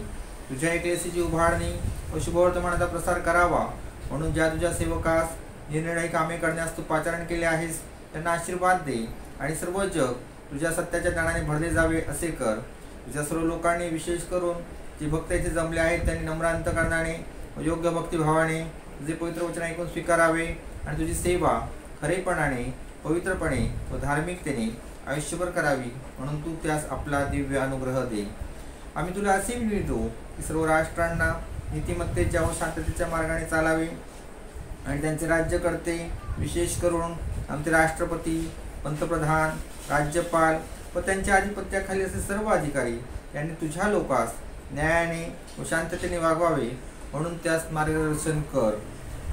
तुझ्या एकलेसीची उभारणी व शुभवर्तमानाचा प्रसार करावा म्हणून ज्या तुझ्या सेवकास निरनिराळी कामे करण्यास तू पाचारण केले आहेस त्यांना आशीर्वाद दे आणि सर्व जग तुझ्या सत्याच्या ज्ञानाने भरले जावे असे कर. तुझ्या सर्व लोकांनी, विशेष करून जे भक्त येथे जमले आहेत त्यांनी नम्र अंतकरणाने व योग्य भक्तिभावाने तुझे पवित्र वचन ऐकून स्वीकारावे आणि तुझी सेवा खरेपणाने, पवित्रपणे व धार्मिकतेने आयुष्यभर करावी म्हणून तू त्यास आपला दिव्य अनुग्रह दे. आम्ही तुला असे विनवितो की सर्व राष्ट्रांना नीतिमत्तेच्या व शांततेच्या मार्गाने चालावे आणि त्यांचे राज्यकर्ते, विशेष करून आमचे राष्ट्रपती, पंतप्रधान, राज्यपाल व त्यांच्या अधिपत्याखाली असे सर्व अधिकारी यांनी तुझ्या लोकास न्यायाने व शांततेने वागवावे म्हणून त्यास मार्गदर्शन कर.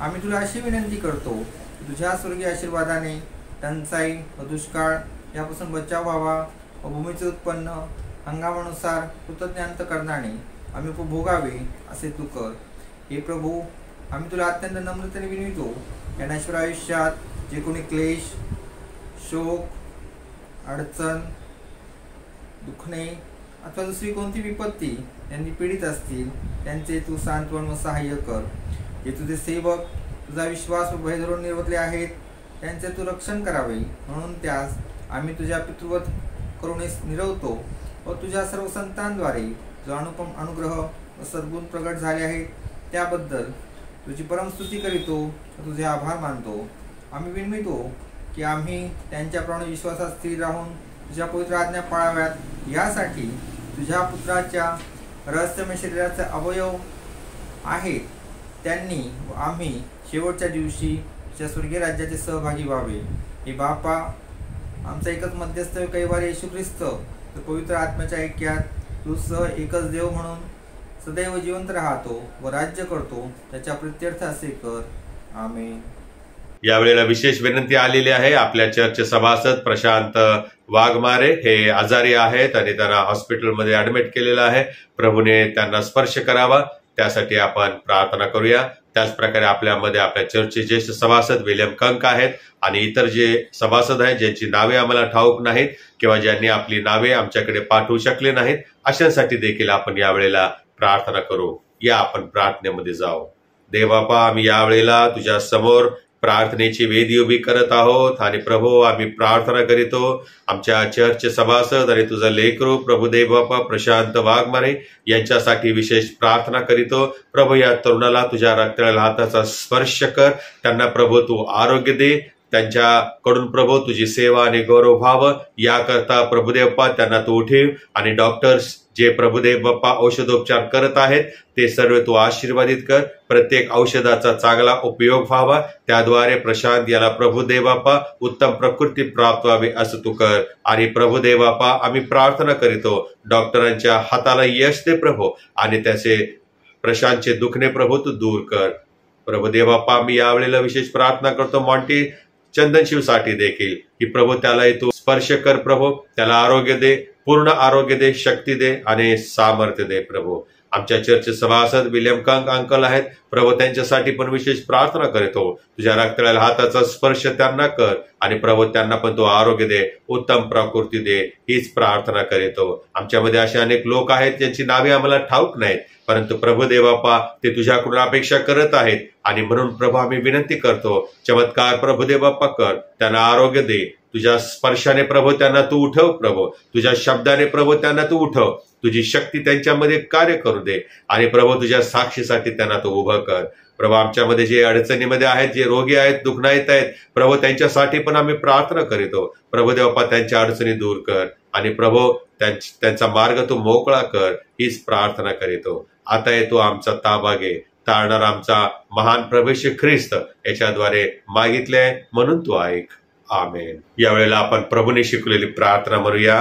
आम्ही तुला अशी विनंती करतो की तुझ्या स्वर्गीय आशीर्वादाने टंचाई व दुष्काळ यापासून बचाव व्हावा व भूमीचे उत्पन्न हंगामानुसार कृतज्ञ अंतकरणाने आम्ही उपभोगावे असे तू कर. हे प्रभू, आम्ही तुला अत्यंत नम्रतेने विनवितो या नश्वर आयुष्यात जे कोणी क्लेश, शोक, अडचण, दुखणे अथवा दुसरी कोणती विपत्ती यांनी पीडित असतील त्यांचे तू सांत्वन व सहाय्य कर. जे तुझे सेवक तुझा विश्वास व भय धरून निर्वतले आहेत त्यांचे तू रक्षण करावे म्हणून त्यास आम्ही तुझ्या पितृवत करुणेस निरवतो व तुझ्या सर्व संतांद्वारे जो अनुपम अनुग्रह व सद्गुण प्रगट झाले आहेत त्याबद्दल तुझी परमस्तुती करीतो व तुझे आभार मानतो. आम्ही विनवितो की आम्ही त्यांच्याप्रमाणे विश्वासात स्थिर राहून तुझ्या पवित्र आज्ञा पाळाव्यात यासाठी तुझ्या पुत्राच्या रहस्यमय शरीराचे अवयव आहेत त्यांनी व आम्ही शेवटच्या दिवशी तुझ्या स्वर्गीय राज्याचे सहभागी व्हावे. हे बापा, आमचा एकच मध्यस्थ कैवारी येशू ख्रिस्त तर पवित्र आत्म्याच्या ऐक्यात तू सह एकच देव म्हणून सदैव जिवंत राहतो व राज्य करतो, त्याच्या प्रित्यर्थ असे कर. आमेन. यावेळेला विशेष विनंती आलेली आहे. आपल्या चर्च सभासद प्रशांत वाघमारे हे आजारी आहेत आणि त्यांना हॉस्पिटलमध्ये ऍडमिट केलेलं आहे. प्रभूने त्यांना स्पर्श करावा, त्यासाठी आपण प्रार्थना करूया. त्याच प्रकारे आपल्यामध्ये आपल्या चर्चचे ज्येष्ठ सभासद विल्यम कंक आहेत आणि इतर जे सभासद आहेत ज्यांची नावे आम्हाला ठाऊक नाहीत किंवा ज्यांनी आपली नावे आमच्याकडे पाठवू शकले नाहीत, अशांसाठी देखील आपण यावेळेला प्रार्थना करू. या आपण प्रार्थनेमध्ये जाऊ. देवबापा, आम्ही यावेळेला तुझ्या समोर प्रार्थनेची वेदी उभी करत आहोत आणि प्रभू आम्ही प्रार्थना करीतो आमच्या चर्च सभासद आणि तुझा लेकरू प्रभू देवबापा प्रशांत वाघमारे यांच्यासाठी विशेष प्रार्थना करीतो. प्रभू या तरुणाला तुझ्या रक्ताळ्या हाताचा स्पर्श कर. त्यांना प्रभू तू आरोग्य दे. त्यांच्याकडून प्रभू तुझी सेवा आणि गौरव व्हावं याकरता प्रभुदेव बाप्पा त्यांना तू उठीव आणि डॉक्टर्स जे प्रभुदेव बाप्पा औषधोपचार करत आहेत ते सर्व तू आशीर्वादित कर. प्रत्येक औषधाचा चांगला उपयोग व्हावा, त्याद्वारे प्रशांत याला प्रभुदेव बाप्पा उत्तम प्रकृती प्राप्त व्हावी असं तू कर. आणि प्रभुदेव बाप्पा आम्ही प्रार्थना करीतो डॉक्टरांच्या हाताला यश दे प्रभू आणि त्याचे प्रशांतचे दुखणे प्रभू तू दूर कर. प्रभुदेव बाप्पा आम्ही यावेळेला विशेष प्रार्थना करतो मॉन्टी चंदनशिवसाठी देखील की प्रभू त्यालाही तू स्पर्श कर. प्रभू त्याला आरोग्य दे, पूर्ण आरोग्य दे, शक्ती दे आणि सामर्थ्य दे. प्रभू आमच्या चर्च सभासद विल्यम कंक अंकल आहेत प्रभू, त्यांच्यासाठी पण विशेष प्रार्थना करतो. तुझ्या रक्ताळ्या हाताचा स्पर्श त्यांना कर आणि प्रभू त्यांना पण तू आरोग्य दे, उत्तम प्रकृती दे, हीच प्रार्थना करतो. आमच्यामध्ये असे अनेक लोक आहेत ज्यांची नावे आम्हाला ठाऊक नाहीत, परंतु प्रभू देवबापा ते तुझ्याकडून अपेक्षा करत आहेत आणि म्हणून प्रभू आम्ही विनंती करतो चमत्कार प्रभू देवबापा कर, त्यांना आरोग्य दे. तुझ्या स्पर्शाने प्रभू त्यांना तू उठव प्रभू, तुझ्या शब्दाने प्रभू त्यांना तू उठव, तुझी शक्ती त्यांच्यामध्ये कार्य करू दे आणि प्रभू तुझ्या साक्षीसाठी त्यांना तू उभं कर. प्रभू आमच्यामध्ये जे अडचणीमध्ये आहेत, जे रोगी आहेत, दुखनायत आहेत प्रभू त्यांच्यासाठी पण आम्ही प्रार्थना करीतो. प्रभू देवबापा त्यांच्या अडचणी दूर कर आणि प्रभू त्यांचा मार्ग तू मोकळा कर, हीच प्रार्थना करीतो. आता येतो आमचा ताबा घे, तारणारा आमचा महान प्रभू ख्रिस्त याच्याद्वारे मागितले म्हणून तू ऐक. आमेन. यावेळेला आपण प्रभूने शिकवलेली प्रार्थना म्हणूया.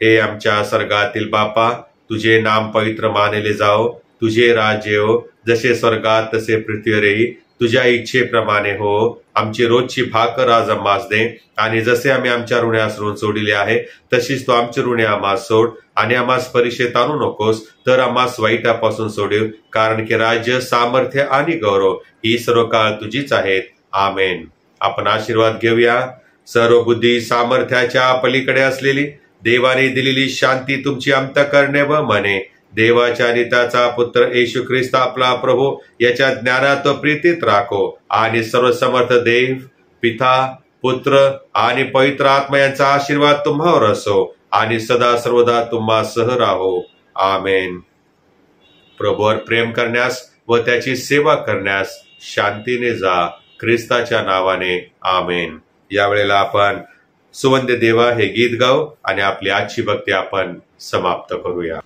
हे आमच्या स्वर्गातील बापा, तुझे नाम पवित्र मानले जाओ, तुझे राज्य हो, जसे स्वर्गात तसे पृथ्वीवरही तुझ्या इच्छेप्रमाणे हो. आमची रोजची भाकर आज आम्हास दे आणि जसे आम्ही आमच्या ऋण्यास ऋण सोडले आहे तशीच तू आमचे ऋणे आम्हास सोड आणि आम्हास परीक्षेत आणू नकोस तर आम्हास वाईटापासून सोडीव, कारण की राज्य, सामर्थ्य आणि गौरव ही सर्व काळ तुझीच आहेत. आमेन. आपण आशीर्वाद घेऊया. सर्व बुद्धी सामर्थ्याच्या पलीकडे असलेली देवाने दिलेली शांती तुमची अंतःकरणे व मने देवाच्या आणि त्याचा पुत्र येशू ख्रिस्त आपला प्रभू याच्या ज्ञानात व प्रीतीत राखो आणि सर्व समर्थ देव पिता, पुत्र आणि पवित्र आत्मा यांचा आशीर्वाद तुम्हावर असो आणि सदा सर्वदा तुम्हा सह राहो. आमेन. प्रभूवर प्रेम करण्यास व त्याची सेवा करण्यास शांतीने जा, ख्रिस्ताच्या नावाने. आमेन. यावेळेला आपण सुवंद्य देवा हे गीत गाऊ आणि आपली आजची भक्ती आपण समाप्त करूया.